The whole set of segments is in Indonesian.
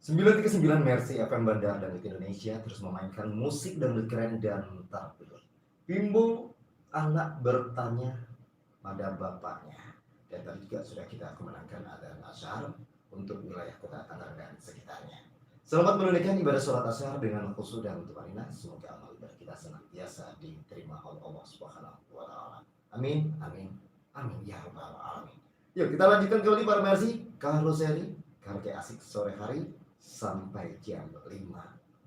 939 Mercy FM Bandar dan Indonesia terus memainkan musik dangdut keren dan terpilih. Bimbo anak bertanya pada bapaknya. Dan tadi juga sudah kita kemenangkan adzan asyar untuk wilayah kota Tangerang dan sekitarnya. Selamat menunaikan ibadah sholat asyar dengan khusyuk dan tumanina. Semoga amal ibadah kita senantiasa diterima oleh Allah Subhanahu wa taala. Amin, amin, amin ya rabbal alamin. Yuk kita lanjutkan kembali para Mercy karoseri karaoke asik sore hari sampai jam 5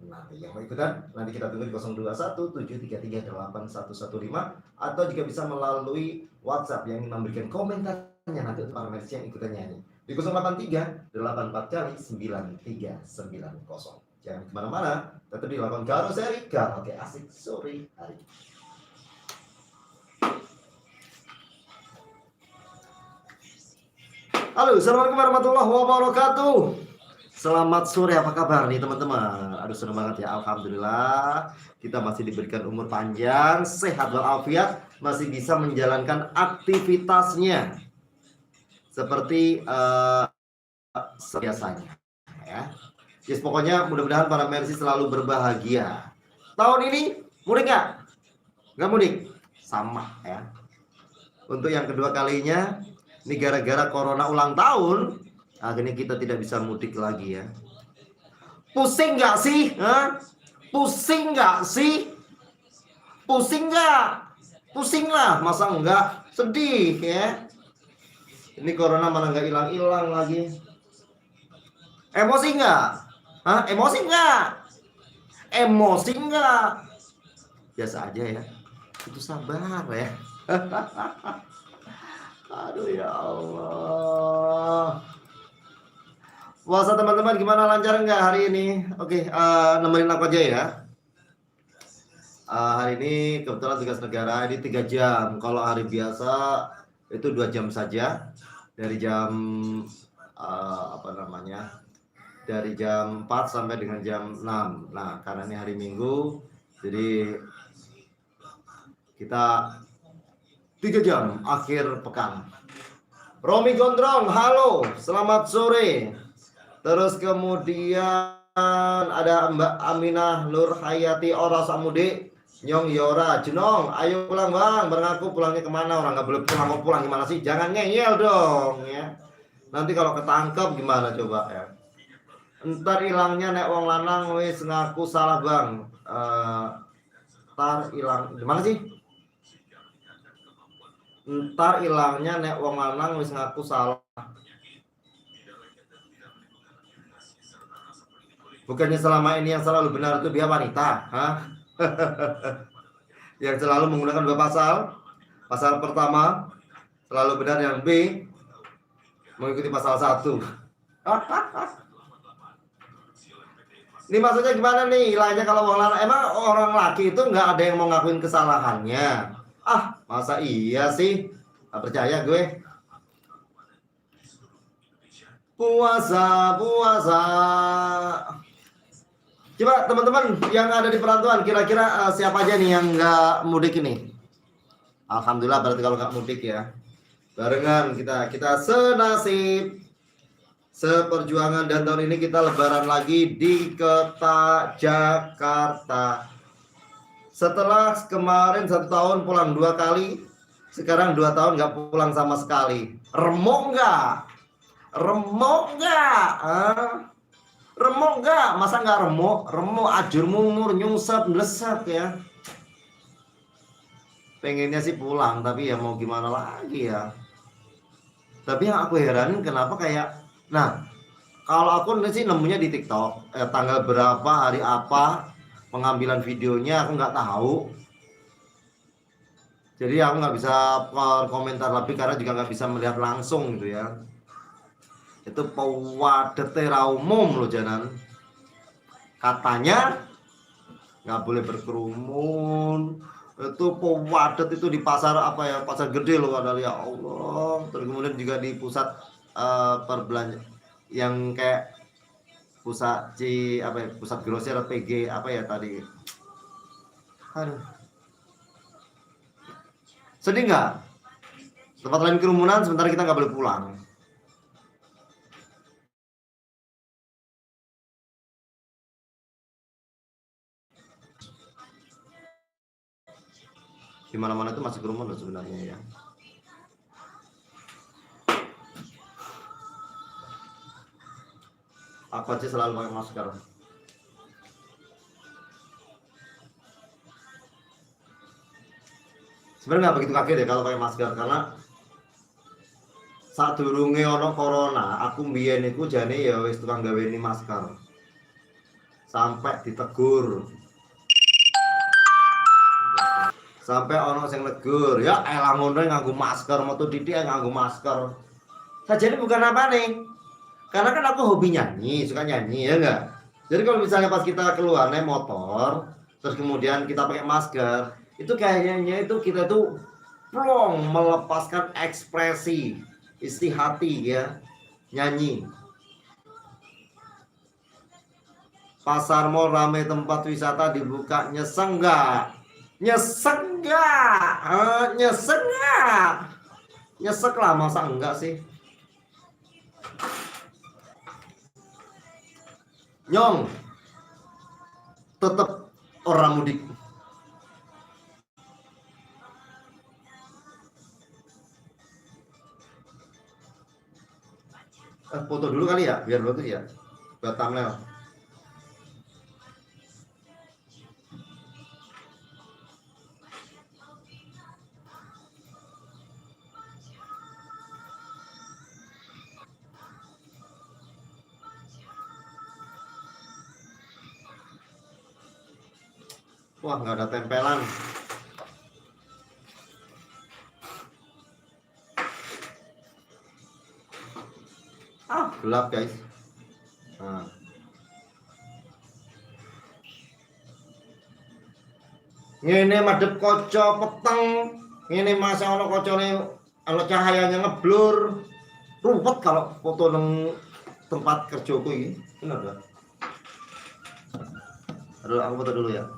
nanti. Yang mau ikutan nanti kita tunggu di 0217338115 atau jika bisa melalui WhatsApp yang ingin memberikan komentarnya nanti untuk para Mercy yang ikutan nyanyi di 08384 kali 9390. Jangan kemana-mana, tetap di lakon karoseri karaoke asik sore hari. Halo, assalamualaikum warahmatullahi wabarakatuh. Selamat sore, apa kabar nih teman-teman? Aduh senang banget ya, alhamdulillah kita masih diberikan umur panjang, sehat walafiat, masih bisa menjalankan aktivitasnya seperti biasanya ya. Yes, pokoknya mudah-mudahan para Mercy selalu berbahagia. Tahun ini mudik nggak? Nggak mudik? Sama ya. Untuk yang kedua kalinya, ini gara-gara corona ulang tahun, akhirnya kita tidak bisa mudik lagi ya. Pusing nggak sih? Hah? Pusing nggak sih? Pusing nggak? Pusing lah, masa enggak? Sedih ya. Ini corona mana nggak hilang-hilang lagi. Emosi nggak? Hah? Emosi nggak? Emosi nggak? Biasa aja ya. Itu sabar ya. Aduh ya Allah. Puasa teman-teman gimana, lancar nggak hari ini? Oke, nemenin aku aja ya. Hari ini kebetulan tugas negara ini 3 jam. Kalau hari biasa itu 2 jam saja. Dari jam dari jam 4 sampai dengan jam 6. Nah, karena ini hari Minggu, jadi kita 3 jam akhir pekan. Romi Gondrong, halo, selamat sore. Terus kemudian ada Mbak Aminah Nur Hayati Ora Samude, Nyong Yora, Jenong, ayo pulang bang. Bareng aku pulangnya kemana? Orang nggak boleh pulang, mau pulang gimana sih? Jangan ngeyel dong ya. Nanti kalau ketangkep gimana coba ya? Ntar hilangnya nek wong lanang wis ngaku salah bang. Ntar hilang gimana sih? Ntar hilangnya nek wong lanang wis ngaku salah. Bukannya selama ini yang selalu benar itu dia wanita, hah? Yang selalu menggunakan 2 pasal. Pasal pertama selalu benar, yang B mengikuti pasal 1. Ini maksudnya gimana nih hilangnya kalau orang lanang? Emang orang laki itu nggak ada yang mau ngakuin kesalahannya? Masa iya sih? Gak percaya gue. Puasa. Coba teman-teman yang ada di perantauan, kira-kira siapa aja nih yang nggak mudik ini? Alhamdulillah, berarti kalau nggak mudik ya. Barengan kita senasib, seperjuangan, dan tahun ini kita lebaran lagi di kota Jakarta. Setelah kemarin 1 tahun pulang 2 kali, sekarang 2 tahun nggak pulang sama sekali. Remuk nggak? Remuk nggak? Remuk nggak? Masa nggak remuk? Remuk, ajur mumur, nyungsep, ngelesep ya. Pengennya sih pulang, tapi ya mau gimana lagi ya. Tapi yang aku heranin kenapa kayak, nah kalau aku sih nemunya di TikTok, tanggal berapa, hari apa, pengambilan videonya aku nggak tahu. Jadi aku nggak bisa komentar lebih karena juga nggak bisa melihat langsung gitu ya. Itu pewadete ra umum loh janan. Katanya nggak boleh berkerumun. Itu pewadet itu di pasar apa ya, pasar gede loh, ada ya Allah. Terus kemudian juga di pusat perbelanjaan yang kayak pusat pusat grosir PG apa ya tadi. Aduh. Sedih nggak? Tempat lain kerumunan, sementara kita nggak boleh pulang. Di mana-mana itu masih kerumun loh sebenarnya ya. Aku aja selalu pakai masker. Sebenarnya nggak begitu kaget ya kalau pakai masker, karena saat durunge ono corona, aku mbiyen iku jane ya wis tukang gaweni masker. Sampai ditegur. Sampai ono sing negur, ya elah ngono nganggo masker, metu titik nganggo masker. Sajane bukan apa nih? Karena kan aku hobi nyanyi, suka nyanyi ya enggak? Jadi kalau misalnya pas kita keluar naik motor, terus kemudian kita pakai masker, itu kayaknya itu kita tuh plong melepaskan ekspresi isi hati ya, nyanyi. Pasar mall rame, tempat wisata dibuka, nyesek enggak? Nyesek enggak? Nyesek enggak? Nyesek lah, masa enggak sih? Nyong tetap orang mudik. Foto dulu kali ya, biar bagus ya, buat thumbnail. Wah, nggak ada tempelan. Gelap guys. Nah. Ngene madep kaca peteng, ngene masa ana kacane ana cahayanya ngeblur. Ruwet kalau foto nang tempat kerjaku iki. Bener dah. Aduh, aku foto dulu ya.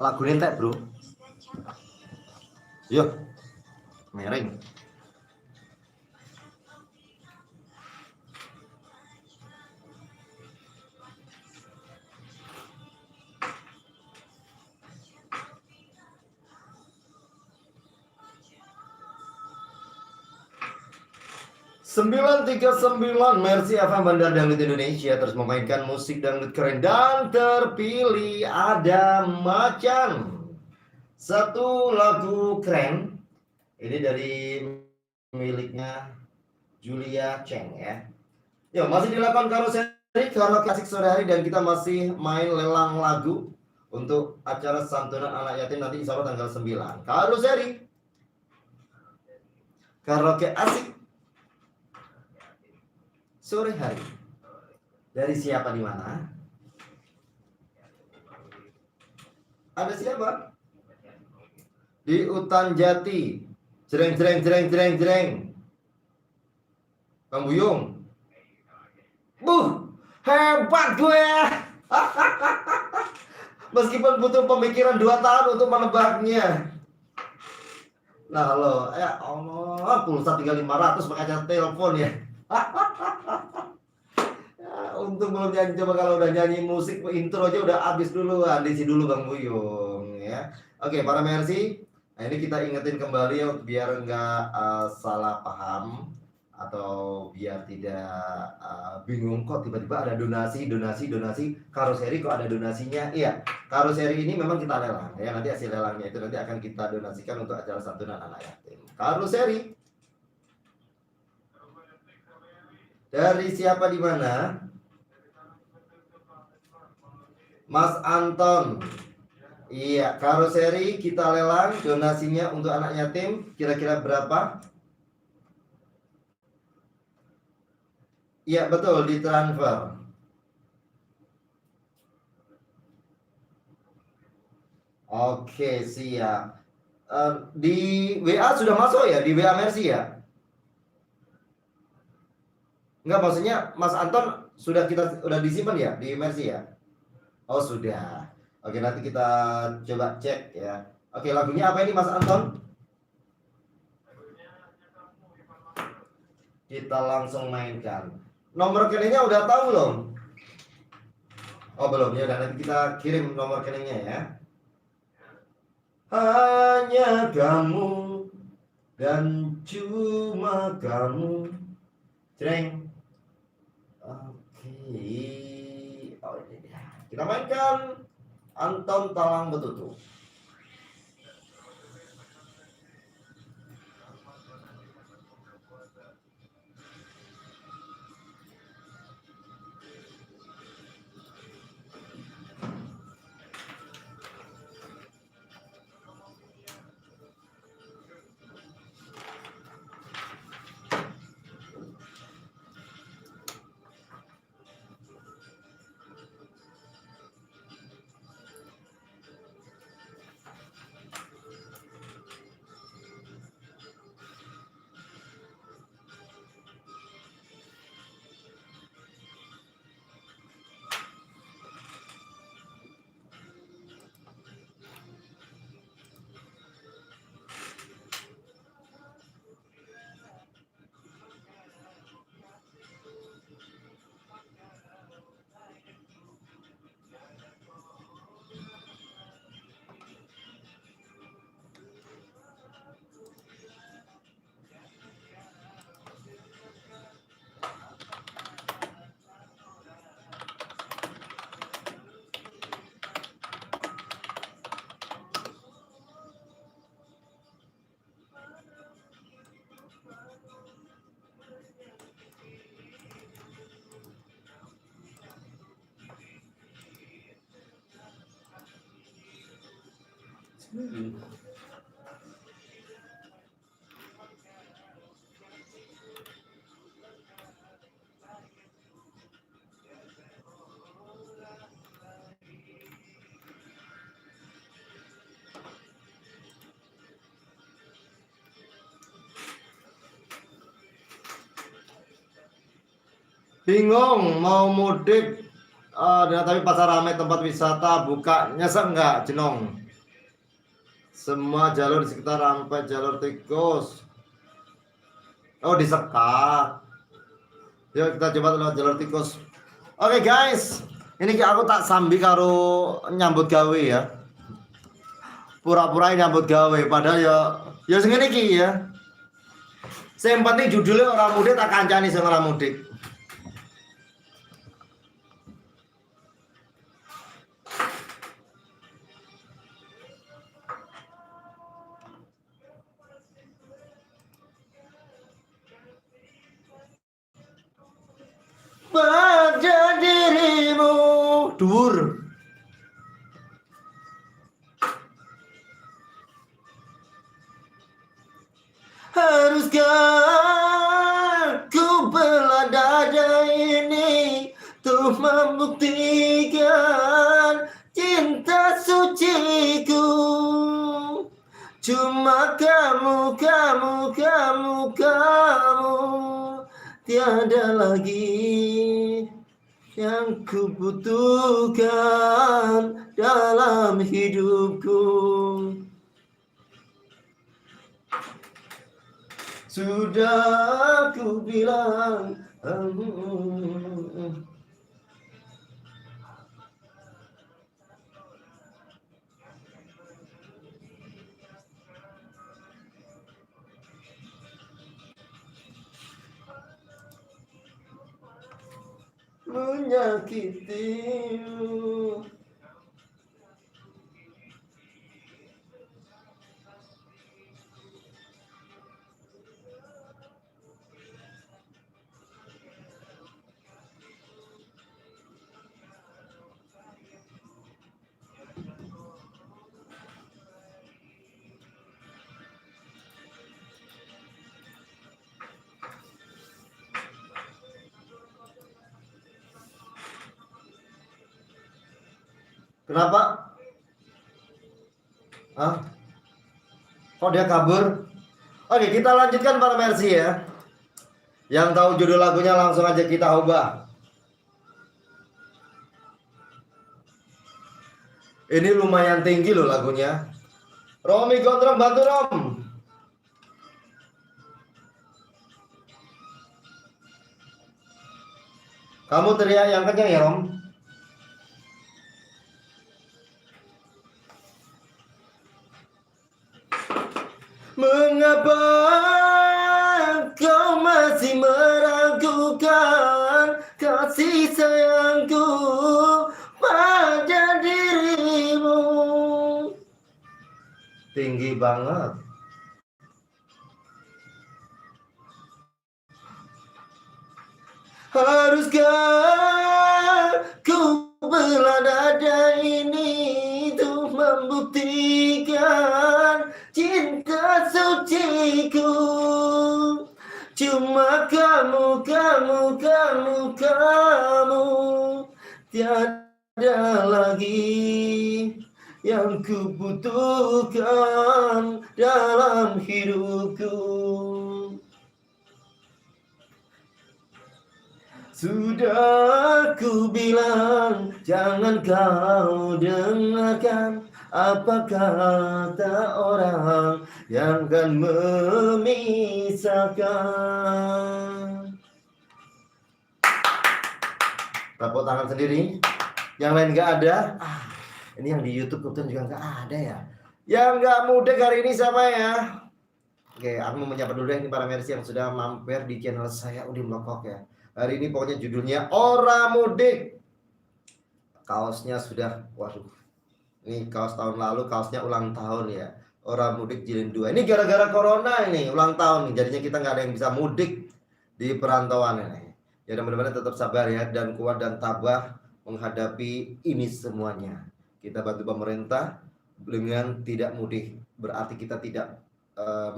Lagu entek, Bro. Yo. Mereng. Sembilan 939 Mercy FM Bandar Dangdut Indonesia terus memainkan musik dangdut keren dan terpilih. Ada Macan, satu lagu keren. Ini dari miliknya Julia Cheng ya. Yo, masih dilakukan karoseri karaoke asik sore hari dan kita masih main lelang lagu untuk acara santunan anak yatim nanti insya Allah tanggal 9. Karoseri karaoke asik sore hari. Dari siapa di mana? Ada siapa? Di Utan Jati. Jreng jreng jreng jreng jreng. Kang Buyung. Hebat gue. Meskipun butuh pemikiran 2 tahun untuk menebaknya. Nah, halo. Ya Allah, pulsa tinggal 500 pakai telepon ya. Untung belum nyanyi, coba kalau udah nyanyi musik intro aja udah habis dulu, diisi dulu Bang Buyung ya. Oke, para Mercy, Nah, ini kita ingetin kembali ya, biar nggak salah paham atau biar tidak bingung kok tiba-tiba ada donasi karoseri kok ada donasinya. Iya, karoseri ini memang kita lelang ya, nanti hasil lelangnya itu nanti akan kita donasikan untuk acara santunan anak yatim. Karoseri dari siapa di mana? Mas Anton. Iya, karoseri kita lelang, donasinya untuk anak yatim kira-kira berapa? Iya, betul, ditransfer. Oke, siap. Di WA sudah masuk ya, di WA Mercy ya? Enggak, maksudnya Mas Anton sudah disimpan ya di Mercy ya? Oh, sudah. Oke, nanti kita coba cek ya. Oke, lagunya apa ini Mas Anton? Kita langsung mainkan. Nomor rekeningnya udah tahu belum? Oh, belum ya. Dan nanti kita kirim nomor rekeningnya ya. Hanya kamu dan cuma kamu. Jreng. Oke. Oh, ini dia. Kita mainkan Anton Talang Betutu. Bingung mau mudik, tapi pasar ramai tempat wisata buka, nyesek enggak Jenong? Semua jalur di sekitar sampai jalur tikus. Oh, disekat. Yuk kita coba lewat jalur tikus. Oke guys, ini aku tak sambi karo nyambut gawe ya. Pura-pura nyambut gawe, padahal ya segini ki ya. Yang penting judulnya orang mudik tak kancani sing orang mudik. Pada dirimu dur. Haruskah ku belah dada ini untuk membuktikan cinta suciku. Cuma kamu, tiada lagi yang ku butuhkan dalam hidupku. Sudah aku bilang menyakitimu. Kenapa? Hah? Kok dia kabur? Oke, kita lanjutkan para Mercy ya. Yang tahu judul lagunya langsung aja kita ubah. Ini lumayan tinggi loh lagunya. Romi Gondrong, bantu Rom. Kamu teriak yang kencang ya Rom. Mengapa kau masih meragukan kasih sayangku pada dirimu? Tinggi banget. Haruskah ku belah dada ini untuk membuktikan cinta suciku? Cuma kamu, tiada lagi yang ku butuhkan dalam hidupku. Sudah ku bilang jangan kau dengarkan apa kata orang yang akan memisahkan. Tepuk tangan sendiri. Yang lain gak ada. Ini yang di YouTube kebetulan juga gak ada ya. Yang gak mudik hari ini siapa ya? Oke, aku mau menyapa dulu ini para Mercy yang sudah mampir di channel saya Udin Blokok ya. Hari ini pokoknya judulnya Ora Mudik. Kaosnya sudah, waduh. Ini kaos tahun lalu, kaosnya ulang tahun ya. Ora Mudik Jilid 2. Ini gara-gara corona ini, ulang tahun nih. Jadinya kita nggak ada yang bisa mudik di perantauan ini. Ya mudah-mudahan tetap sabar ya dan kuat dan tabah menghadapi ini semuanya. Kita bantu pemerintah dengan tidak mudik. Berarti kita tidak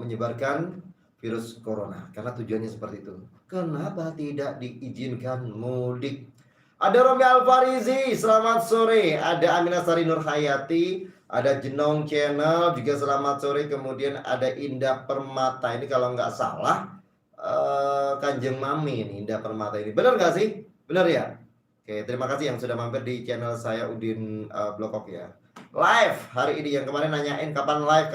menyebarkan virus corona, karena tujuannya seperti itu. Kenapa tidak diizinkan mudik? Ada Romi Alfarizi, selamat sore. Ada Aminah Sari Nurhayati, ada Jenong Channel juga selamat sore. Kemudian ada Indah Permata, ini kalau nggak salah Kanjeng Mami ini, Indah Permata ini. Benar nggak sih? Benar ya? Oke, terima kasih yang sudah mampir di channel saya Udin Blokok ya. Live hari ini, yang kemarin nanyain kapan live.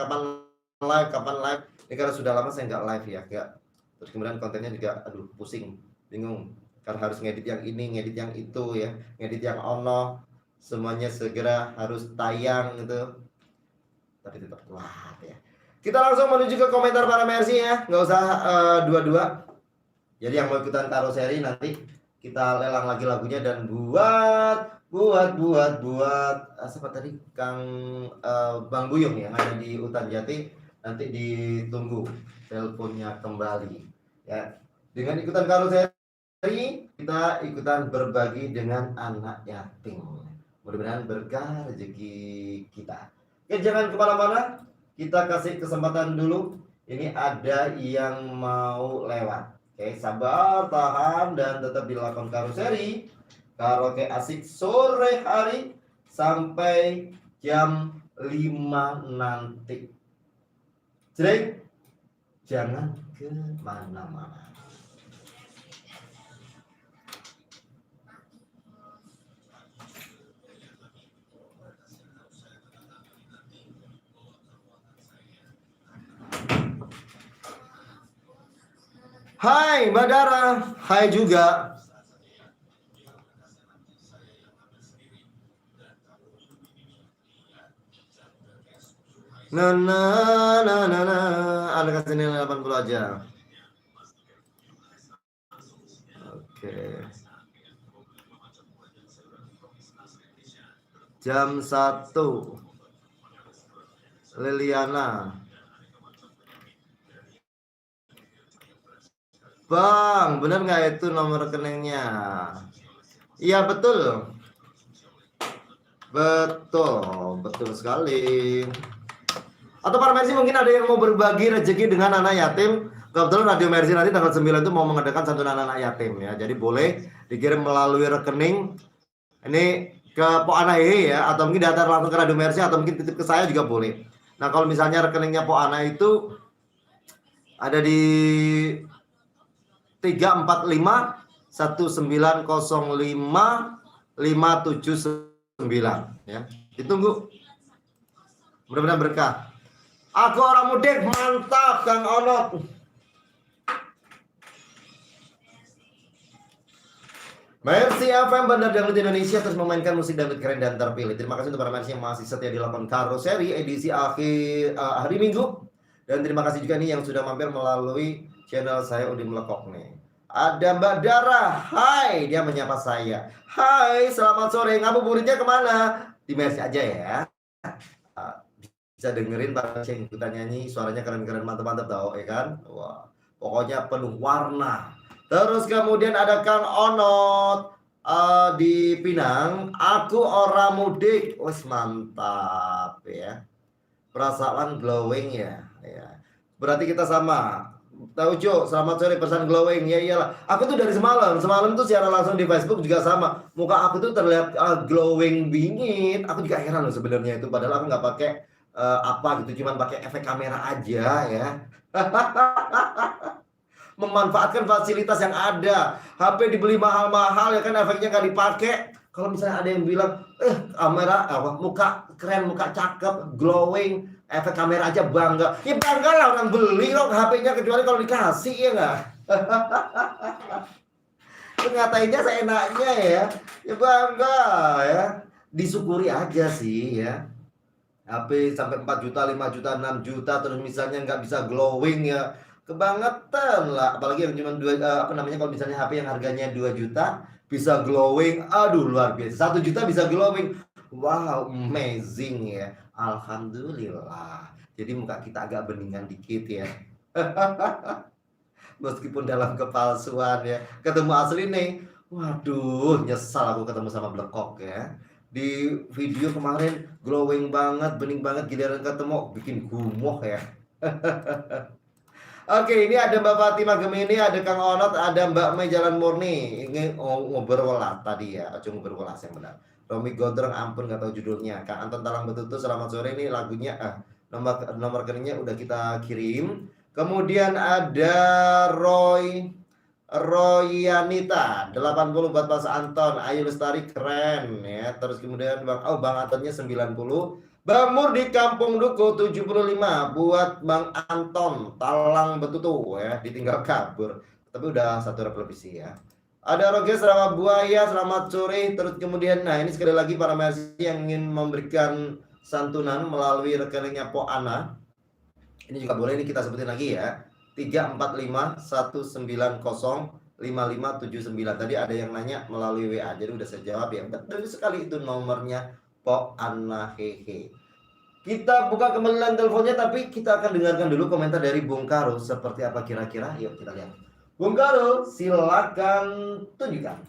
Ini karena sudah lama saya nggak live ya, nggak. Terus kemudian kontennya juga, aduh pusing, bingung. Karena harus ngedit yang ini, ngedit yang itu ya, ngedit yang ono, semuanya segera harus tayang gitu. Tapi tetap kuat ya. Kita langsung menuju ke komentar para Mercy ya, nggak usah dua-dua. Jadi yang mau ikutan karoseri nanti kita lelang lagi lagunya dan buat apa tadi Kang Bang Buyung yang ada di Utan Jati. Nanti ditunggu teleponnya kembali ya. Dengan ikutan karoseri kita ikutan berbagi dengan anak yatim. Mudah-mudahan berkah rezeki kita. Oke, jangan kemana-mana, kita kasih kesempatan dulu. Ini ada yang mau lewat. Oke, sabar, tahan dan tetap dilakukan karoseri. Karaoke asik sore hari sampai jam 5 nanti. Jadi jangan kemana-mana. Hai Mbak Dara, hai juga. Anda kasih nilai 80 aja. Oke. Jam 1. Liliana. Bang, bener nggak itu nomor rekeningnya? Iya betul. Betul sekali. Atau para Mercy mungkin ada yang mau berbagi rezeki dengan anak yatim. Kebetulan Radio Mercy nanti tanggal 9 itu mau mengadakan santunan anak yatim ya. Jadi boleh dikirim melalui rekening ini ke Po Ana Hehe ya, atau mungkin daftar langsung ke Radio Mercy atau mungkin titip ke saya juga boleh. Nah, kalau misalnya rekeningnya Po Ana itu ada di 345 1905 579 ya. Ditunggu. Mudah-mudahan berkah. Aku orang mudik, mantap Kang Onot. Mercy FM Bandar Dangdut Indonesia terus memainkan musik dangdut keren dan terpilih. Terima kasih untuk para Mercy yang masih setia di Lakon Karoseri edisi akhir hari Minggu. Dan terima kasih juga nih yang sudah mampir melalui channel saya Udin Melekok nih. Ada Mbak Dara, hai, dia menyapa saya. Hai, selamat sore, ngabuburitnya kemana? Di Mercy aja ya. Bisa dengerin para yang ikutan nyanyi, suaranya keren-keren, mantap-mantap tau ya kan? Wah, pokoknya penuh warna. Terus kemudian ada Kang Onot di Pinang, aku orang mudik, wes mantap ya. Perasaan glowing ya. Berarti kita sama. Tahu Jo, selamat sore pesan glowing. Ya iyalah. Aku tuh dari semalam tuh secara langsung di Facebook juga sama. Muka aku tuh terlihat glowing bingit. Aku juga heran loh sebenarnya itu. Padahal aku nggak pakai apa gitu, cuman pakai efek kamera aja ya. Memanfaatkan fasilitas yang ada. HP dibeli mahal-mahal ya kan, efeknya nggak dipakai. Kalau misalnya ada yang bilang, kamera apa, muka keren, muka cakep, glowing, efek kamera aja bangga. Ya bangga lah orang beli loh HP-nya, kecuali kalau dikasih ya nggak. Ngatainnya seenaknya ya. Ya bangga ya. Disyukuri aja sih ya. HP sampai 4 juta, 5 juta, 6 juta terus misalnya nggak bisa glowing ya. Kebangetan lah, apalagi yang cuma kalau misalnya HP yang harganya 2 juta bisa glowing, aduh luar biasa. 1 juta bisa glowing, wow amazing ya, alhamdulillah. Jadi muka kita agak beningan dikit ya. Meskipun dalam kepalsuan ya, ketemu asli nih, waduh nyesal aku ketemu sama Blekok ya. Di video kemarin glowing banget, bening banget, giliran ketemu bikin gumoh ya. Oke, ini ada Mbak Fatimah Gemini, ada Kang Onot, ada Mbak Mei Jalan Murni. Ini ngobrol tadi ya, cuma ngobrol yang benar. Romi Gondrong, ampun nggak tahu judulnya. Kang Anton Talang Betutu, selamat sore, ini lagunya nomor rekeningnya udah kita kirim. Kemudian ada Royanita 80 buat Mas Anton, Ayu Lestari keren ya. Terus kemudian Bang Antonnya 90. Bang Mur di Kampung Duku 75 buat Bang Anton Talang Betutu ya, ditinggal kabur. Tapi udah satu revisi ya. Ada Roger Selamat Buaya, selamat sore. Terus kemudian nah ini sekali lagi para Mercy yang ingin memberikan santunan melalui rekeningnya Po Ana. Ini juga boleh, ini kita sebutin lagi ya. 34519055579. Tadi ada yang nanya melalui WA, jadi udah saya jawab ya. Betul sekali itu nomornya Po Ana Hehe. Kita buka kembali teleponnya, tapi kita akan dengarkan dulu komentar dari Bung Karo seperti apa kira-kira. Yuk kita lihat. Bung Karo, silakan tunjukkan.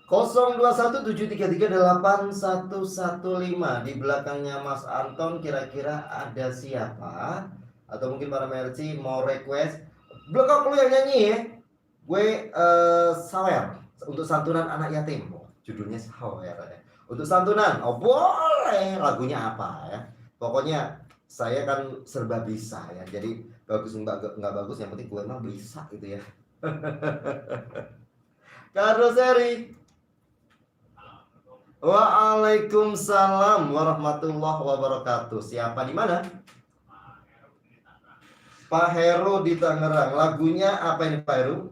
0217338115. Di belakangnya Mas Anton kira-kira ada siapa? Atau mungkin para Mercy mau request Blekok lu yang nyanyi ya. Gue sawer untuk santunan anak yatim. Judulnya sawer ya. Untuk santunan, oh boleh. Lagunya apa ya? Pokoknya saya kan serba bisa ya. Jadi bagus nggak bagus, yang penting gue emang bisa gitu ya. Karoseri. Waalaikumsalam warahmatullahi wabarakatuh. Siapa di mana? Pak Heru di Tangerang. Lagunya apa ini Pak Heru?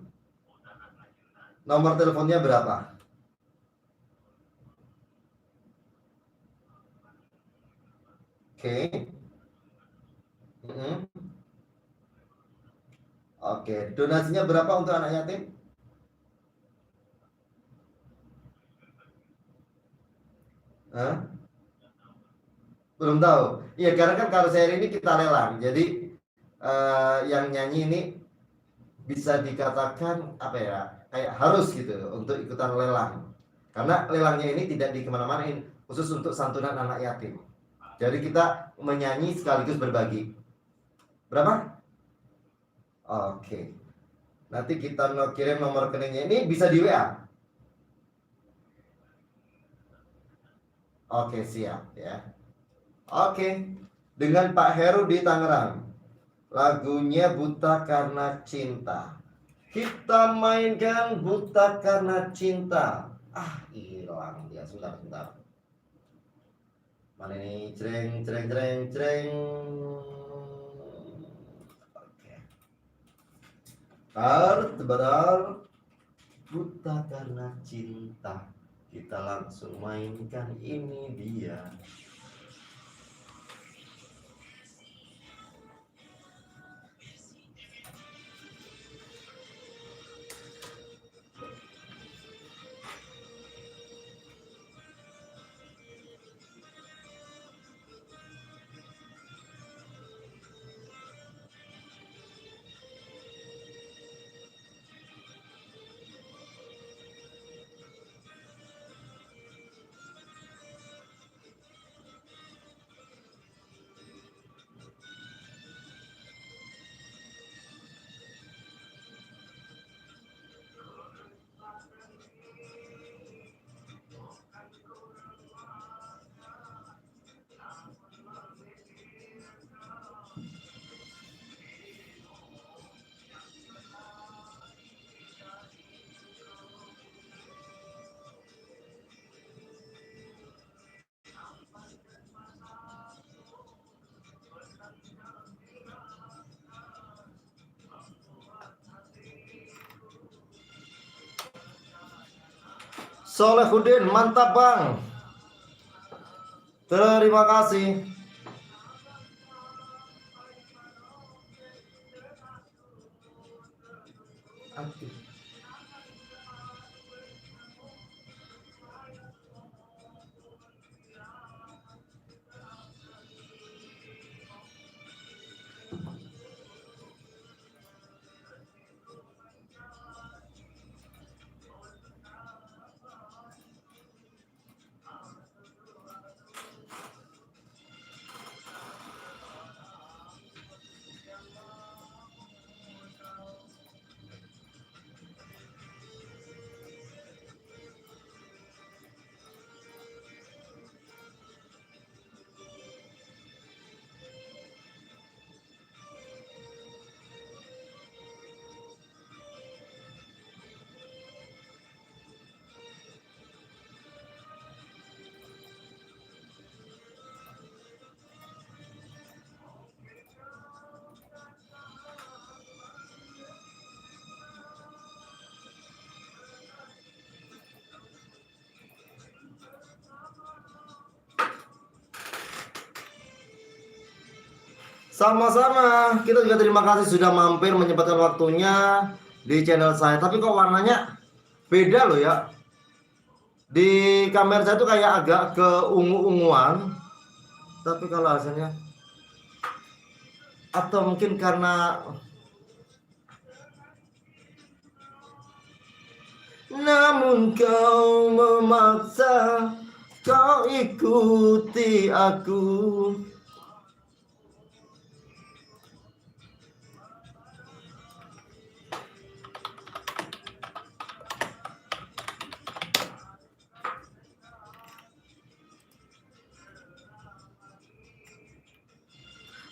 Nomor teleponnya berapa? Oke. Oke, donasinya berapa untuk anak yatim? Hah? Belum tahu. Iya, karena kan kalau saya ini kita lelang. Jadi yang nyanyi ini bisa dikatakan apa ya? Kayak harus gitu untuk ikutan lelang. Karena lelangnya ini tidak di kemana-mana, khusus untuk santunan anak yatim. Jadi kita menyanyi sekaligus berbagi. Berapa? Oke. Nanti kita kirim nomor rekeningnya. Ini bisa di WA. Oke, siap ya. Oke. Dengan Pak Heru di Tangerang. Lagunya Buta Karena Cinta. Kita mainkan Buta Karena Cinta. Hilang dia. Sebentar. Mana ini? Jreng. Oke. Bentar. Buta Karena Cinta. Kita langsung mainkan, ini dia. Solehudin, mantap Bang. Terima kasih. Sama-sama, kita juga terima kasih sudah mampir menyempatkan waktunya di channel saya. Tapi kok warnanya beda loh ya. Di kamera saya tuh kayak agak keungu-unguan. Tapi kalau hasilnya, atau mungkin karena namun kau memaksa, kau ikuti aku.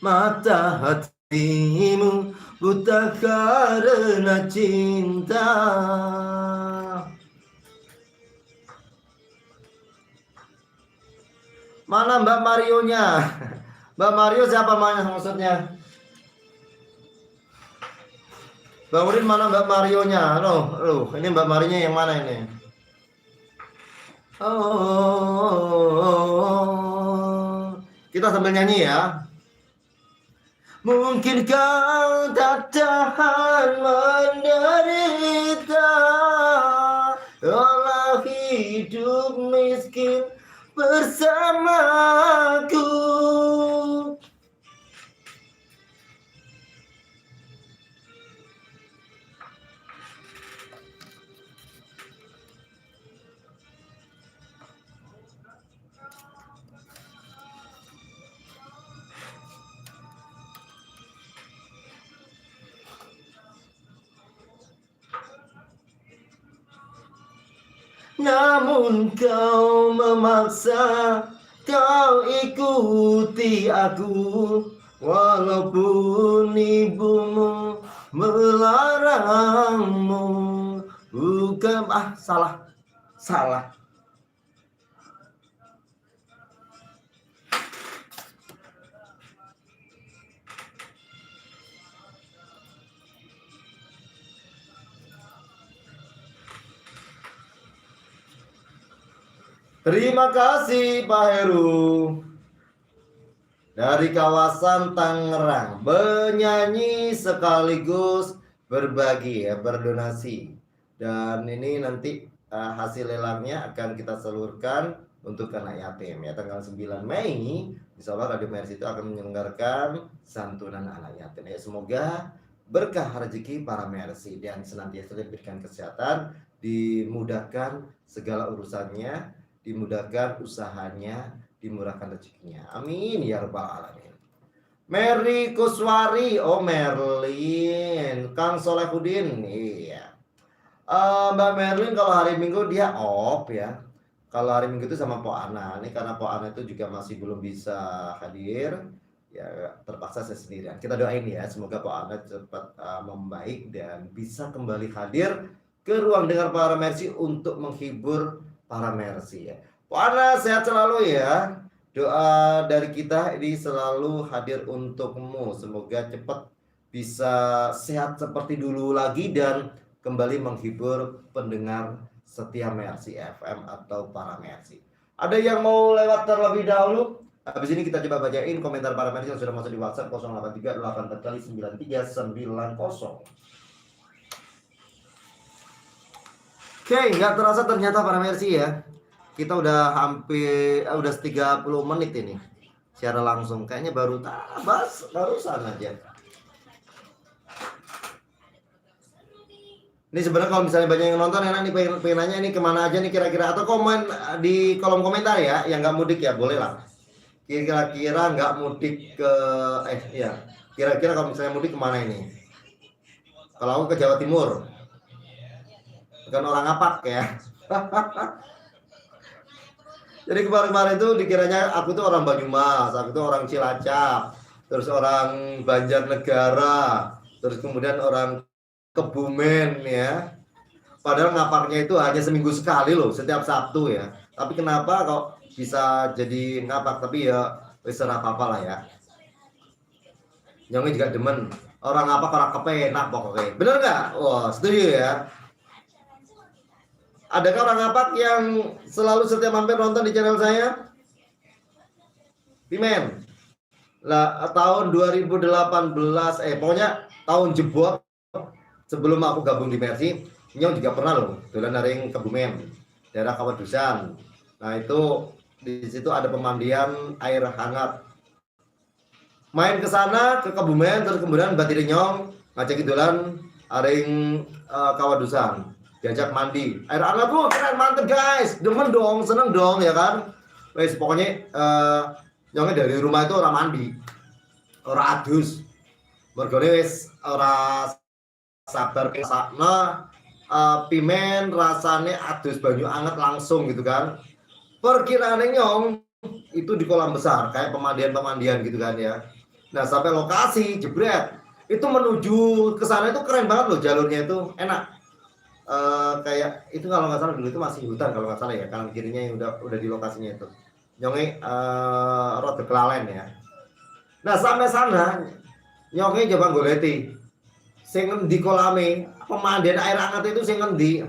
Mata hatimu buta karena cinta. Mana Mbak Marionya? Mbak Mario siapa maksudnya? Bang Udin, mana Mbak Marionya? Loh, ini Mbak Marionya yang mana ini? Oh, kita sambil nyanyi ya. Mungkin kau tak tahan menderita, olah hidup miskin bersamaku. Namun kau memaksa, kau ikuti aku, walaupun ibumu melarangmu. Bukan, salah. Terima kasih Pak Heru dari kawasan Tangerang, menyanyi sekaligus berbagi ya, berdonasi. Dan ini nanti hasil lelangnya akan kita salurkan untuk anak yatim ya. Tanggal 9 Mei insya Allah Radio Mercy itu akan menyelenggarakan santunan anak yatim ya. Semoga berkah rezeki para Mercy dan senantiasa diberikan kesehatan, dimudahkan segala urusannya, dimudahkan usahanya, dimurahkan rezekinya. Amin ya rabbal alamin. Mary Kuswari, oh Merlin, Kang Solehudin, iya. Mbak Merlin kalau hari Minggu dia off ya. Kalau hari Minggu itu sama Po Ana. Ini karena Po Ana itu juga masih belum bisa hadir, ya terpaksa saya sendirian. Kita doain ya, semoga Po Ana cepat membaik dan bisa kembali hadir ke ruang dengar para Mercy untuk menghibur para Mercy ya. Po Ana sehat selalu ya. Doa dari kita ini selalu hadir untukmu. Semoga cepat bisa sehat seperti dulu lagi dan kembali menghibur pendengar setia Mercy FM atau para Mercy. Ada yang mau lewat terlebih dahulu? Habis ini kita coba bacain komentar para Mercy yang sudah masuk di WhatsApp 08384 kali 9390. Oke, nggak terasa ternyata para Mercy ya. Kita udah hampir udah 30 menit ini secara langsung. Kayaknya barusan aja. Ini sebenarnya kalau misalnya banyak yang nonton enak nih, pengen nanya ini kemana aja nih kira-kira, atau komen di kolom komentar ya, yang nggak mudik ya boleh lah. Kira-kira nggak mudik ke kira-kira kalau misalnya mudik kemana ini? Kalau aku ke Jawa Timur, bukan orang Apak ya. Jadi kemarin-kemarin itu dikiranya aku tuh orang Banyumas, aku tuh orang Cilacap, terus orang Banjarnegara, terus kemudian orang Kebumen ya. Padahal ngapaknya itu hanya seminggu sekali loh, setiap Sabtu ya. Tapi kenapa kok bisa jadi ngapak? Tapi ya wis ora apa-apa lah ya. Nyongnya juga demen. Orang ngapak orang kepenak pokoknya. Bener nggak? Wah, setuju ya. Adakah orang ngapak yang selalu setiap mampir nonton di channel saya? Pimen. Lah tahun 2018 pokoknya tahun jebot sebelum aku gabung di Mercy, Nyong juga pernah loh dolan naring Kebumen, daerah Kawadusan. Nah itu di situ ada pemandian air hangat. Main ke sana ke Kebumen, terus kemudian batiri Nyong ngajak dolan aring Kawadusan, diajak mandi air hangat. Tuh keren, mantep guys, demen dong, seneng dong ya kan. Wes pokoknya Nyongnya dari rumah itu orang mandi, orang adus, mergone wes orang sabar kesana pimen rasanya adus banyu anget langsung gitu kan. Perkiraannya Nyong itu di kolam besar kayak pemandian gitu kan ya. Nah sampai lokasi jebret itu menuju ke sana itu keren banget loh, jalurnya itu enak. Kayak itu kalau nggak salah dulu itu masih hutan kalau nggak salah ya, kanan kirinya yang udah di lokasinya itu. Nyongnya rada kelalen ya. Nah sampai sana Nyongnya coba goleti sing ngendi kolame pemandian air hangat itu sing ngendi.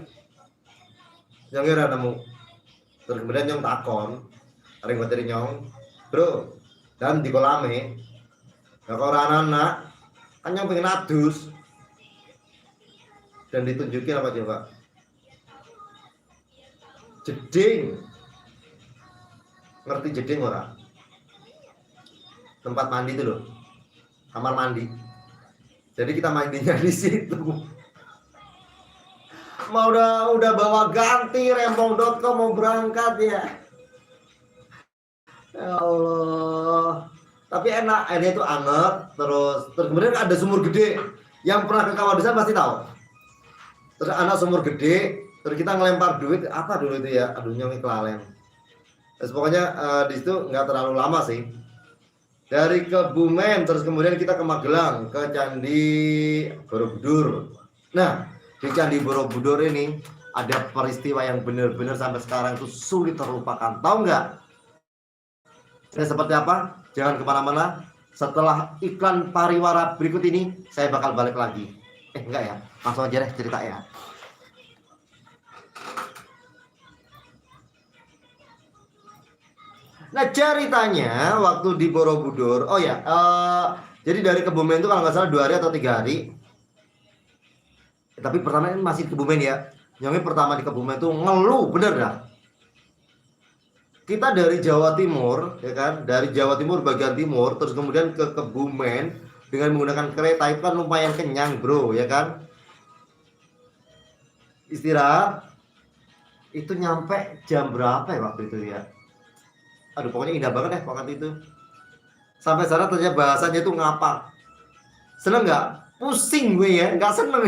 Nyong ora nemu. Terus kemudian Nyong takon ring materi Nyong, bro, dan di kolame Ya kalau anak-anak kan yang pengen adus dan ditunjukin apa coba? Jeding. Ngerti jeding ora? Tempat mandi itu loh. Kamar mandi. Jadi kita mandinya di situ. Mau udah bawa ganti rempong.com mau berangkat ya. Ya Allah. Tapi enak, airnya itu anget, terus kemudian ada sumur gede. Yang pernah ke Kawah Desa pasti tahu. Terus anak sumur gede, terus kita ngelempar duit, apa dulu itu ya? Aduh nyongi kelalen. Terus pokoknya di situ nggak terlalu lama sih. Dari Kebumen, terus kemudian kita ke Magelang, ke Candi Borobudur. Nah, di Candi Borobudur ini ada peristiwa yang benar-benar sampai sekarang itu sulit terlupakan. Tahu nggak? Ini seperti apa? Jangan kemana-mana. Setelah iklan pariwara berikut ini, saya bakal balik lagi. Enggak ya? Langsung aja deh cerita ya. Nah ceritanya waktu di Borobudur, oh ya, jadi dari Kebumen itu kalau nggak salah 2 hari atau 3 hari. Tapi pertama ini masih di Kebumen ya. Yang pertama di Kebumen itu ngeluh, bener dah. Kita dari Jawa Timur, ya kan? Dari Jawa Timur bagian timur, terus kemudian ke Kebumen dengan menggunakan kereta itu kan lumayan kenyang, bro, ya kan? Istirahat itu nyampe jam berapa ya waktu itu ya? Aduh, pokoknya indah banget deh waktu itu. Sampai sana ternyata bahasanya itu ngapak. Seneng nggak? Pusing gue ya, nggak seneng.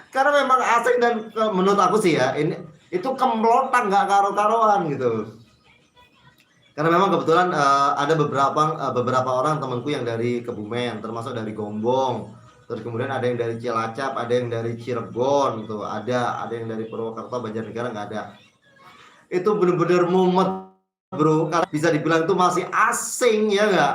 Karena memang asing dan menurut aku sih ya, ini itu kemlotan nggak karo-karoan gitu. Karena memang kebetulan ada beberapa orang temanku yang dari Kebumen, termasuk dari Gombong, terus kemudian ada yang dari Cilacap, ada yang dari Cirebon, tuh ada yang dari Purwokerto, Banjarnegara nggak ada. Itu bener-bener mumet, bro, karena bisa dibilang itu masih asing ya nggak.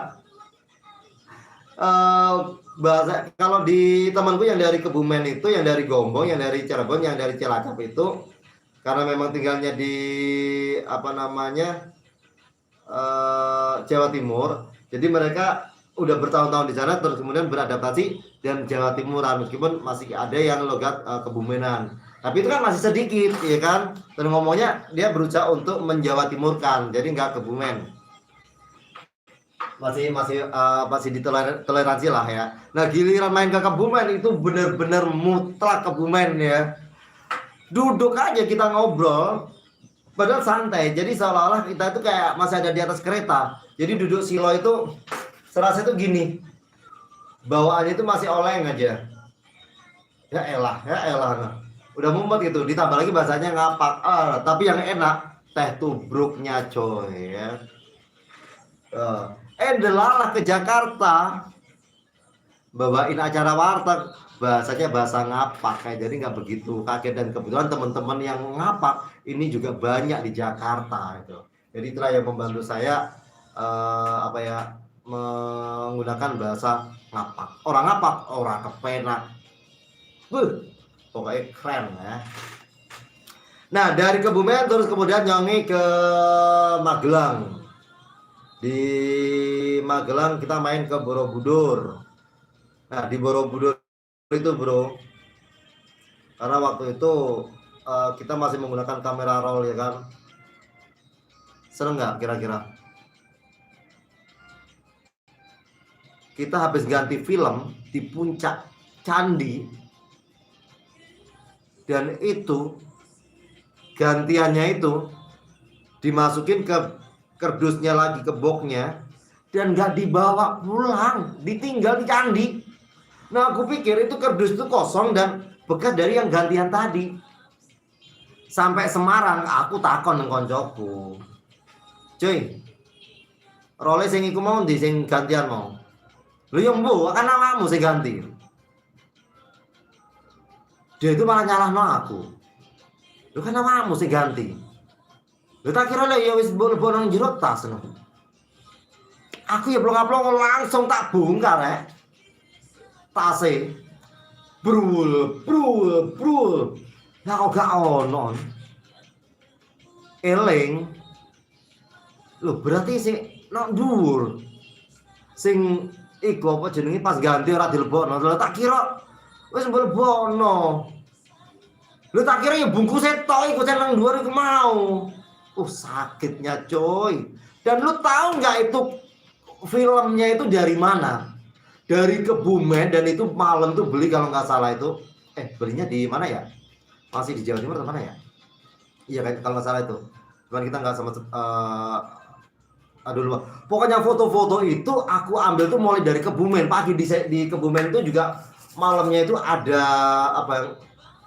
Bahasa kalau di temanku yang dari Kebumen itu, yang dari Gombong, yang dari Cirebon, yang dari Cilacap itu, karena memang tinggalnya di apa namanya Jawa Timur, jadi mereka udah bertahun-tahun di sana, terus kemudian beradaptasi dan Jawa Timuran, meskipun masih ada yang logat Kebumenan, tapi itu kan masih sedikit ya kan, dan ngomongnya dia berusaha untuk menjawa timurkan, jadi nggak Kebumen, masih ditoleransi lah ya. Nah giliran main ke Kebumen itu bener-bener mutlak Kebumen ya. Duduk aja kita ngobrol, padahal santai. Jadi seolah-olah kita itu kayak masih ada di atas kereta. Jadi duduk silo itu serasa itu gini, bawaannya itu masih oleng aja. Ya elah. Nah. Udah mumet gitu. Ditambah lagi bahasanya ngapak. Tapi yang enak teh tubruknya coy ya. Delalah ke Jakarta, bawain acara warteg, bahasanya bahasa ngapak, kayak jadi nggak begitu kaget, dan kebetulan teman-teman yang ngapak ini juga banyak di Jakarta itu. Jadi itulah yang membantu saya menggunakan bahasa ngapak. Orang ngapak, orang kepenak. Pokoknya keren ya. Nah dari Kebumen terus kemudian nyongi ke Magelang. Di Magelang kita main ke Borobudur. Nah di Borobudur itu bro, karena waktu itu kita masih menggunakan kamera roll ya kan. Seneng nggak kira-kira? Kita habis ganti film di puncak candi, dan itu gantiannya itu dimasukin ke kerdusnya lagi, ke boxnya, dan nggak dibawa pulang, ditinggal di candi. Nah aku pikir itu kerdus itu kosong dan bekas dari yang gantian tadi. Sampai Semarang aku takon nang koncoku, cuy, role sing iku mau ndi sing gantian mau? Lho ya mbok kan awakmu sing ganti. Dia itu malah nyalahno aku. Lho kan awakmu sing ganti. Lho tak kira lho ya wis mbok nang jero tas no. Aku ya blong-blong langsung tak bongkar ya. Tase. Brul. Nah kok gak ono. Eling. Loh, berarti sing nok dhuwur. Sing iku apa jenenge pas ganti ora dilebokno. Lha tak kira wis mlebokno. Lho tak kira ya bungkusnya tok iku nang dhuwur iku mau. Sakitnya coy. Dan lu tahu nggak itu filmnya itu dari mana? Dari Kebumen, dan itu malam tuh beli kalau nggak salah itu. Belinya di mana ya? Masih di Jawa Timur atau mana ya? Iya kan kalau nggak salah itu. Cuman kita nggak sama aduh lupa. Pokoknya foto-foto itu aku ambil tuh mulai dari Kebumen. Pagi di Kebumen itu juga malamnya itu ada apa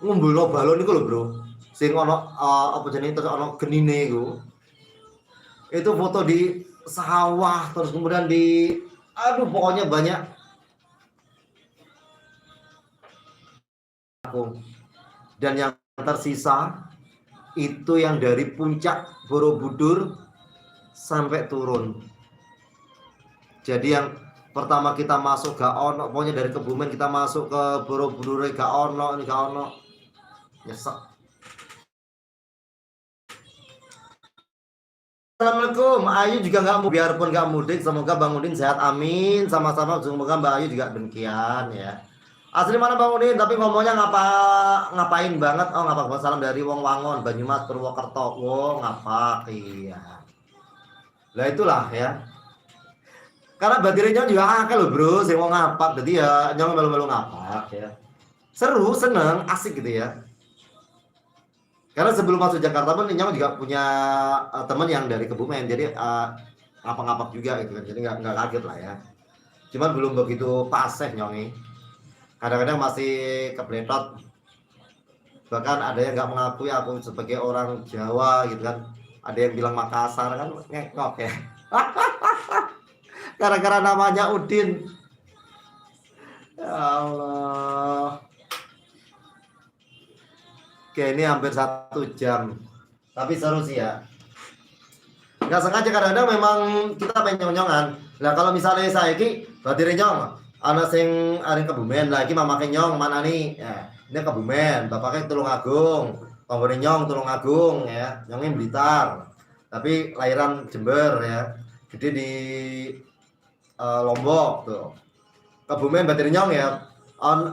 ngumbulno balon itu loh bro. Sing ono apa jenenge terus ono genine iku. Itu foto di sawah, terus kemudian di pokoknya banyak. Dan yang tersisa itu yang dari puncak Borobudur sampai turun. Jadi yang pertama kita masuk gak ono, pokoknya dari Kebumen kita masuk ke Borobudur gak ono, ini gak ono. Nyesek. Assalamualaikum, Ayu juga nggak mau, biarpun nggak mudik, semoga Bang Udin sehat, amin. Sama-sama, semoga Mbak Ayu juga demikian ya. Asli mana Bang Udin, tapi ngomongnya ngapain banget? Ngapa banget, salam dari Wong Wangon, Banyumas, Purwokerto. Ngapa, iya. Lah itulah ya. Karena batirnya juga akal loh bro, saya mau ngapak, jadi ya nyong melu-melu ngapak ya. Seru, seneng, asik gitu ya. Karena sebelum masuk Jakarta pun Nyong juga punya teman yang dari Kebumen, jadi ngapak-ngapak juga gitu kan, jadi nggak kaget lah ya. Cuman belum begitu paseh Nyongi, kadang-kadang masih kebletot. Bahkan ada yang nggak mengakui aku sebagai orang Jawa gitu kan, ada yang bilang Makassar kan, ngekok ya. Gara-gara namanya Udin. Ya Allah. Oke, ini hampir 1 jam, tapi seru sih ya. Nggak sengaja kadang-kadang memang kita pengen nyong-nyongan. Nah kalau misalnya saya ini berarti nyong, anak sing aring Kebumen, lagi mamake nyong mana nih? Ya, ini Kebumen, bapaknya Tulungagung, konggone nyong Tulungagung ya, nyongnya Blitar, tapi lahiran Jember ya, gede di Lombok tuh. Kebumen berarti nyong ya,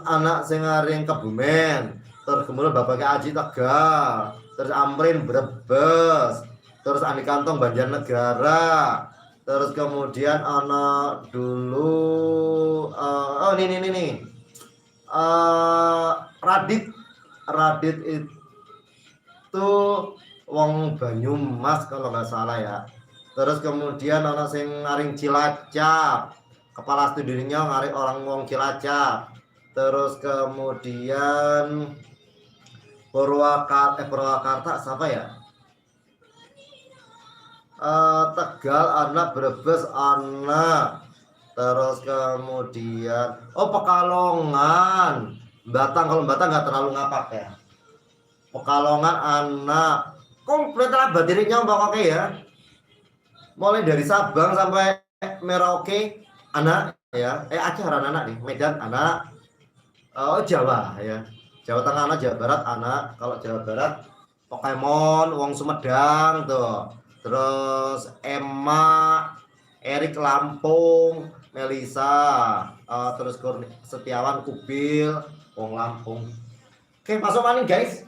anak sing aring Kebumen. Terus kemudian bapaknya Aji Tegal, terus Amrin Brebes, terus Ani Kantong Banjarnegara, terus kemudian anak dulu ini Radit itu wong Banyumas kalau nggak salah ya. Terus kemudian anak sing ngaring Cilacap, kepala studinya ngaring orang wong Cilacap. Terus kemudian Purwakarta siapa ya? Tegal anak, Brebes anak, terus kemudian Pekalongan, Batang. Kalau Batang nggak terlalu ngapak ya. Pekalongan anak, komplit lah batirnya pokoknya ya. Mulai dari Sabang sampai Merauke anak ya. Aceh anak nih, Medan anak. Jawa ya. Jawa Tengah anak, Jawa Barat anak. Kalau Jawa Barat Pokemon, Wong Sumedang tuh. Terus Emma, Erik Lampung, Melisa, terus Setiawan Kubil, Wong Lampung. Oke, masuk maning guys.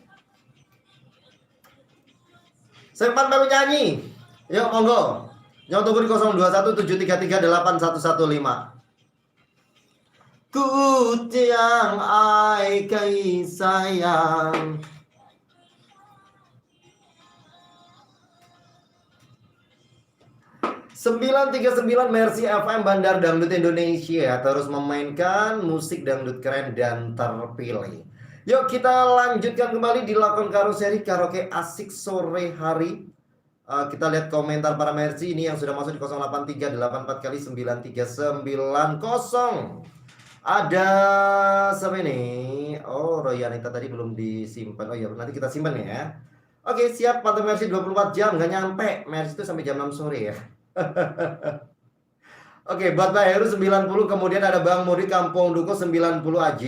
Sempat baru nyanyi. Yuk monggo. Nyong tunggu di 0217338115. Ku tiang ai kai sayang. Sembilan 939 Mercy FM Bandar Dangdut Indonesia terus memainkan musik dangdut keren dan terpilih. Yuk kita lanjutkan kembali di lakon karoseri karaoke asik sore hari. Kita lihat komentar para Mercy ini yang sudah masuk di 08384 kali 9390. Ada siapa ini? Royanita tadi belum disimpan. Ya nanti kita simpan ya. Oke, siap pantau Mercy 24 jam nggak nyampe. Mercy itu sampai jam 6 sore ya. Oke, buat Mbak Heru 90, kemudian ada Bang Muri Kampung Duko 90 AJ,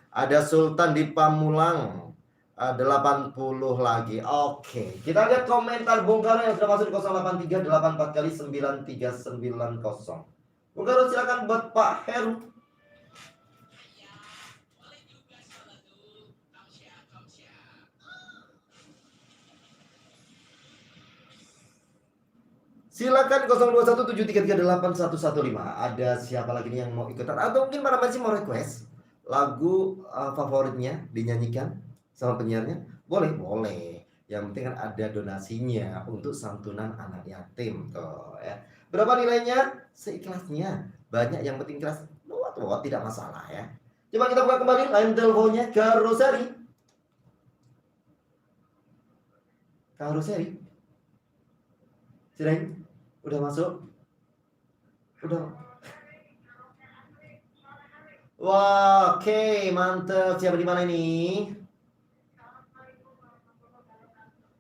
ada Sultan di Pamulang, 80 lagi. Oke, kita lihat komentar Bung Karno yang sudah masuk di 08384 kali 9390. Bung Karno silakan buat Pak Heru. Silakan 0217338115. Ada siapa lagi nih yang mau ikutan atau mungkin para masih mau request lagu favoritnya dinyanyikan sama penyiarnya? Boleh, boleh. Yang penting kan ada donasinya untuk santunan anak yatim tuh ya. Berapa nilainya? Seikhlasnya. Banyak yang penting kelas. Wah, tidak masalah ya. Coba kita buka kembali line teleponnya ke Rosari. Kak Rosari. Sini. Udah masuk? Udah. Wah, oke, mantep. Siapa di mana ini?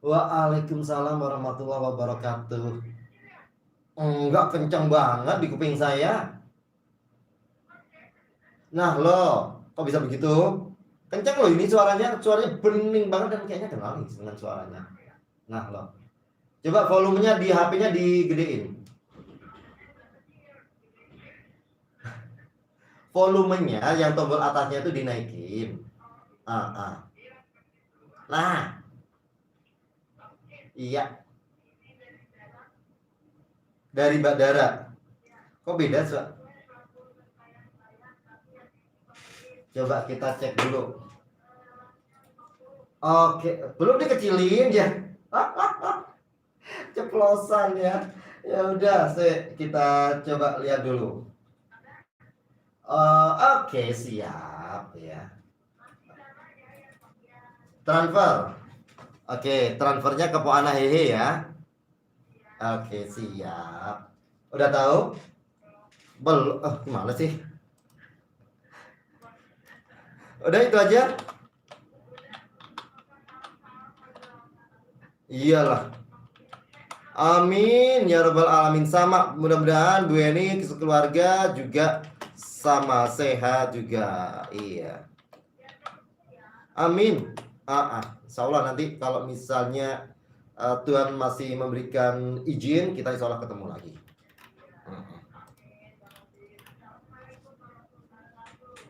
Waalaikumsalam warahmatullahi wabarakatuh. Enggak kencang banget di kuping saya. Nah loh, kok bisa begitu? Kencang loh ini suaranya bening banget dan kayaknya kenal nih dengan suaranya. Nah loh, coba volumenya di HP-nya digedein. Volumenya yang tombol atasnya itu dinaikin. Nah, iya. Dari Mbak Dara. Kok beda, Mbak? Coba kita cek dulu. Oke, belum dikecilin ya. Ceplosan ya. Ya udah, kita coba lihat dulu. Oke, siap ya. Transfer. Oke, transfernya ke Poana Hehe ya. Oke, siap. Udah tahu? Belum. Gimana sih? Udah itu aja. Iyalah. Amin ya rabbal alamin. Sama, mudah-mudahan Bu Eni keluarga juga sama sehat juga. Iya. Amin. Insya Allah nanti kalau misalnya Tuhan masih memberikan izin, kita insya Allah ketemu lagi.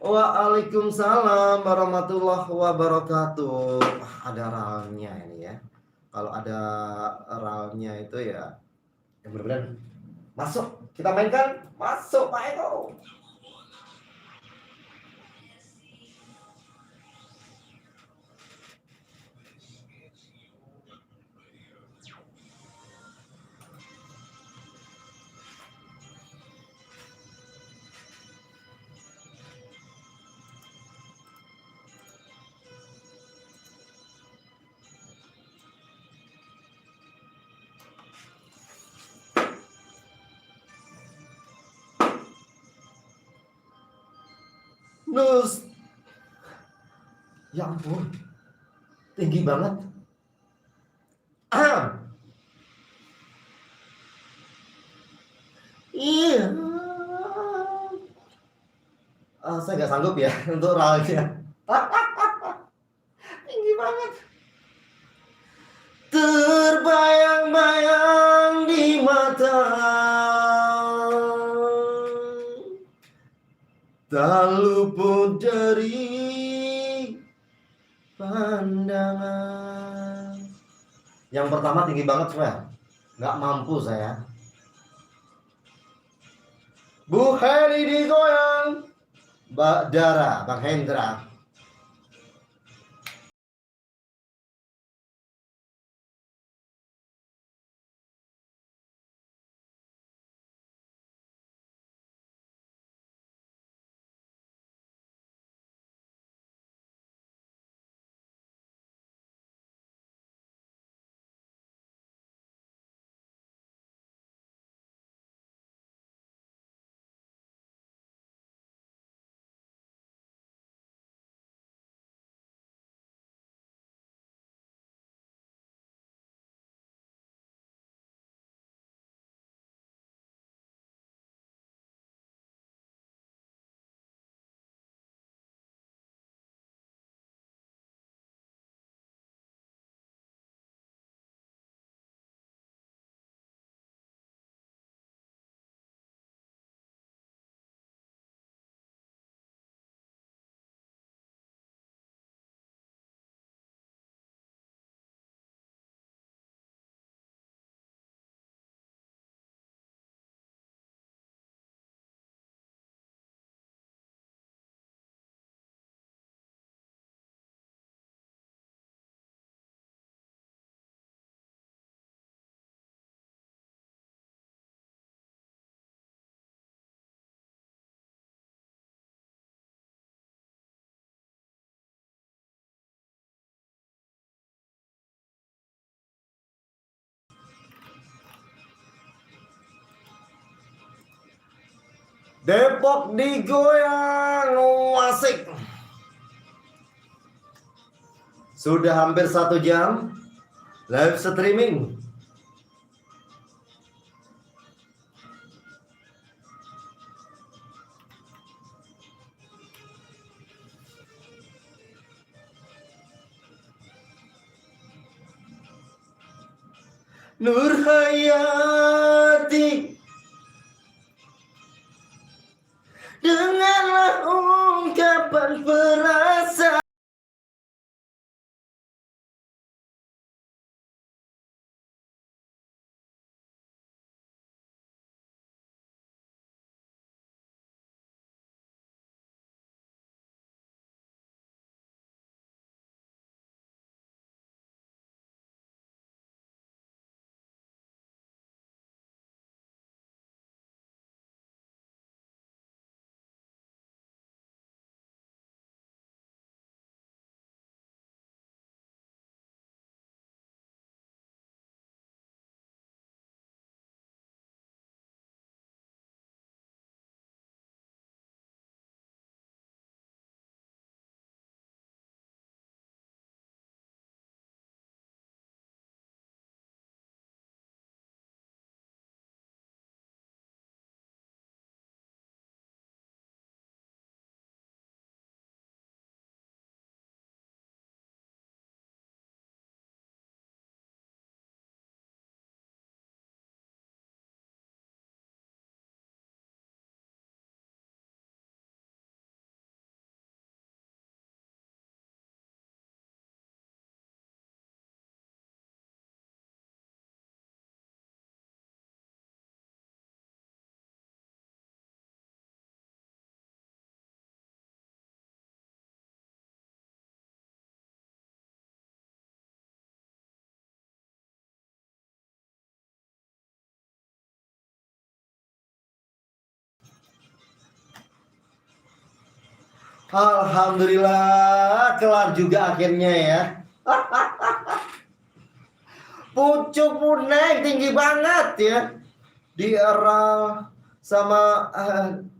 Waalaikumsalam warahmatullahi wabarakatuh. Ada ralnya ini ya. Kalau ada ralnya itu ya, mudah-mudahan masuk. Kita mainkan, masuk Pak Eko. Nus. Ya ampun. Tinggi banget. Iya. Saya nggak sanggup ya untuk ralnya. Tinggi banget. Terbayang-bayang di mata, tak luput dari pandangan. Yang pertama tinggi banget, Swer. Nggak mampu saya. Bu Heri digoyang. Mbak Dara, Bang Hendra. Depok digoyang wasik. Sudah hampir 1 jam live streaming. Nur Hayati, dengarlah ungkapan perasaan. Alhamdulillah, kelar juga akhirnya ya. Pucuk punek tinggi banget ya. Di era sama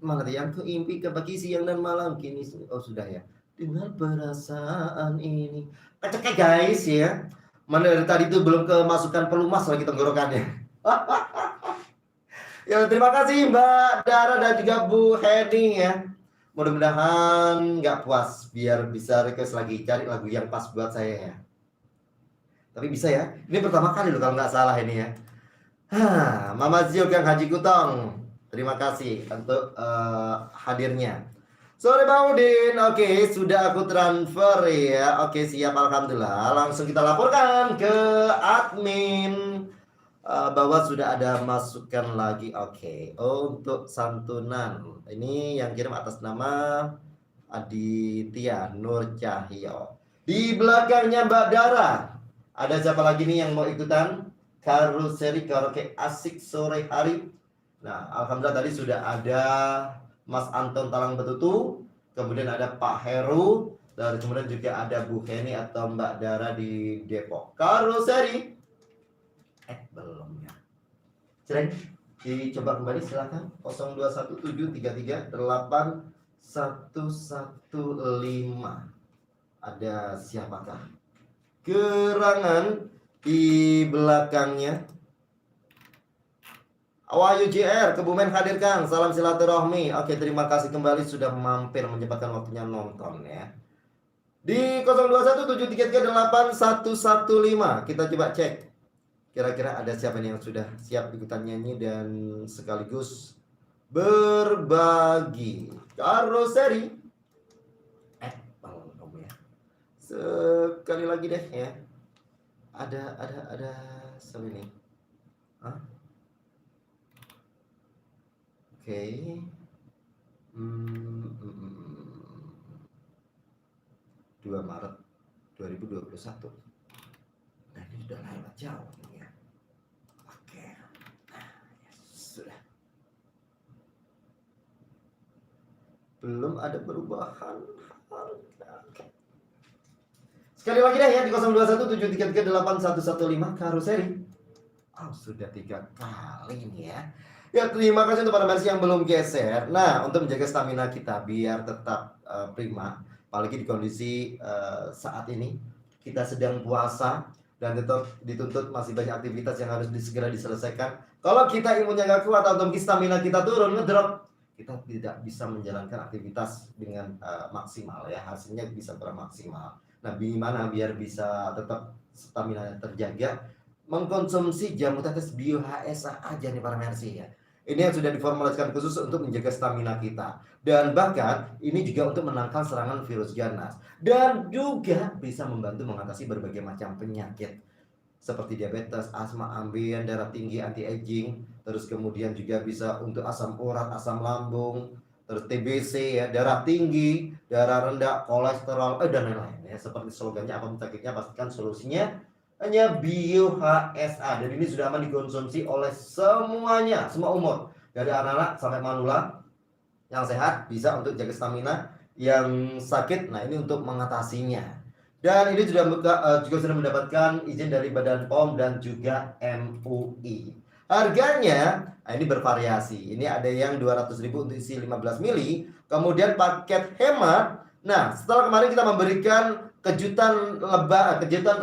mana yang ku impi ke pagi siang dan malam kini sudah ya. Dengan perasaan ini. Keceknya guys ya. Mana dari tadi itu belum kemasukan pelumas lagi tenggorokannya. Ya terima kasih Mbak Dara dan juga Bu Heni ya. Mudah-mudahan nggak puas biar bisa request lagi, cari lagu yang pas buat saya ya. Tapi bisa ya. Ini pertama kali loh kalau nggak salah ini ya. Mama Zio Kang Haji Kutong, terima kasih untuk hadirnya. Sore Bang Udin, oke sudah aku transfer ya. Oke siap, alhamdulillah. Langsung kita laporkan ke admin bahwa sudah ada masukan lagi. Oke, untuk santunan ini yang kirim atas nama Aditya Nur Cahyo. Di belakangnya Mbak Dara. Ada siapa lagi nih yang mau ikutan? Karuseri karaoke asik sore hari. Nah, alhamdulillah tadi sudah ada Mas Anton Talang Betutu, kemudian ada Pak Heru, dan kemudian juga ada Bu Heni atau Mbak Dara di Depok. Karuseri. Belum ya. Cereng, dicoba kembali silakan. 0273381115. Ada siapakah? Gerangan di belakangnya. Wahyu JR, Kebumen hadirkan. Salam silaturahmi. Oke, terima kasih kembali sudah mampir menyempatkan waktunya nonton ya. Di 0217338115 kita coba cek. Kira-kira ada siapa nih yang sudah siap ikutan nyanyi dan sekaligus berbagi. Karoseri. Sekali lagi deh ya. Ada siapa ini? Oke. 2 Maret 2021. Nah, ini sudah lewat jauh nih ya. Oke. Nah, ya sudah. Belum ada perubahan harga. Oke. Sekali lagi deh ya di 0217338115 Karuseri. Sudah 3 kali nih ya. Ya, terima kasih untuk para Mercy yang belum geser. Nah, untuk menjaga stamina kita biar tetap prima, apalagi di kondisi saat ini kita sedang puasa dan tetap dituntut masih banyak aktivitas yang harus segera diselesaikan. Kalau kita imunnya nggak kuat atau mungkin stamina kita turun, ngedrop, kita tidak bisa menjalankan aktivitas dengan maksimal ya, hasilnya bisa kurang maksimal. Nah, gimana biar bisa tetap stamina terjaga? Mengkonsumsi jamu tetes Bio HSA aja nih para Mercy ya. Ini yang sudah diformulasikan khusus untuk menjaga stamina kita. Dan bahkan ini juga untuk menangkal serangan virus ganas. Dan juga bisa membantu mengatasi berbagai macam penyakit. Seperti diabetes, asma, ambeien, darah tinggi, anti-aging. Terus kemudian juga bisa untuk asam urat, asam lambung. Terus TBC ya, darah tinggi, darah rendah, kolesterol, dan lain-lain ya. Seperti slogannya, apa penyakitnya, pastikan solusinya hanya Bio HSA. Dan ini sudah aman dikonsumsi oleh semuanya, semua umur, dari anak-anak sampai manula. Yang sehat bisa untuk jaga stamina, yang sakit, nah ini untuk mengatasinya. Dan ini juga sudah mendapatkan izin dari Badan POM dan juga MUI. Harganya, nah ini bervariasi. Ini ada yang 200.000 untuk isi 15 mili. Kemudian paket hemat. Nah, setelah kemarin kita memberikan kejutan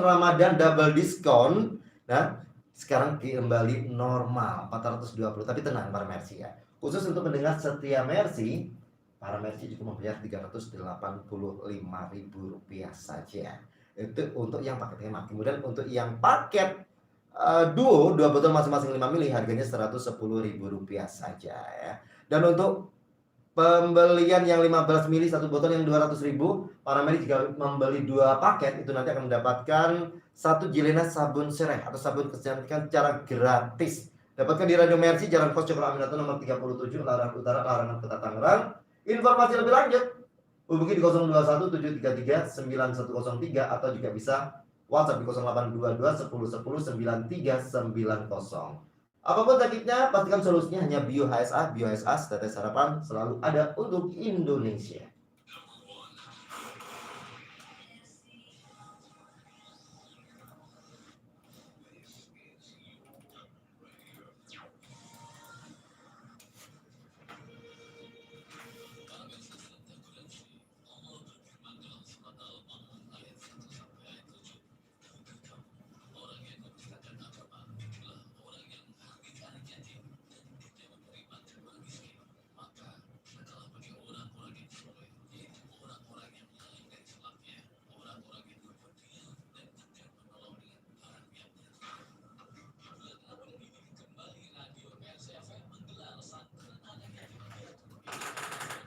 Ramadan double diskon. Nah, sekarang kembali normal 420. Tapi tenang para Mercy ya. Khusus untuk mendengar setia Mercy, para Mercy juga membayar Rp385.000 saja. Itu untuk yang paket hemat. Kemudian untuk yang paket duo, 2 botol masing-masing 5 mili, harganya Rp110.000 saja ya. Dan untuk pembelian yang 15 mili 1 botol yang 200.000, para Mercy jika membeli 2 paket itu nanti akan mendapatkan 1 jilena sabun serai atau sabun kecantikan secara gratis. Dapatkan di Radio Mercy, Jalan Pos Cokro Aminata nomor 37, Larangan Utara, Larangan Kota Tangerang. Informasi lebih lanjut hubungi di 021-733-9103 atau juga bisa WhatsApp di 0822 10 10 93 990. Apapun sakitnya, pastikan solusinya hanya Bio HSA. Bio HSA, tetes harapan selalu ada untuk Indonesia.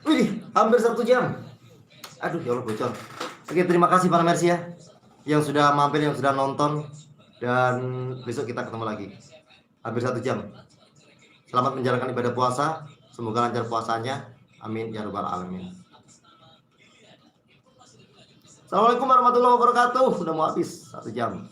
Wih, hampir 1 jam. Aduh, ya Allah bocor. Oke, terima kasih para Mercy ya, yang sudah mampir, yang sudah nonton. Dan besok kita ketemu lagi. Hampir 1 jam. Selamat menjalankan ibadah puasa. Semoga lancar puasanya. Amin ya rabbal alamin. Assalamualaikum warahmatullahi wabarakatuh. Sudah mau habis 1 jam.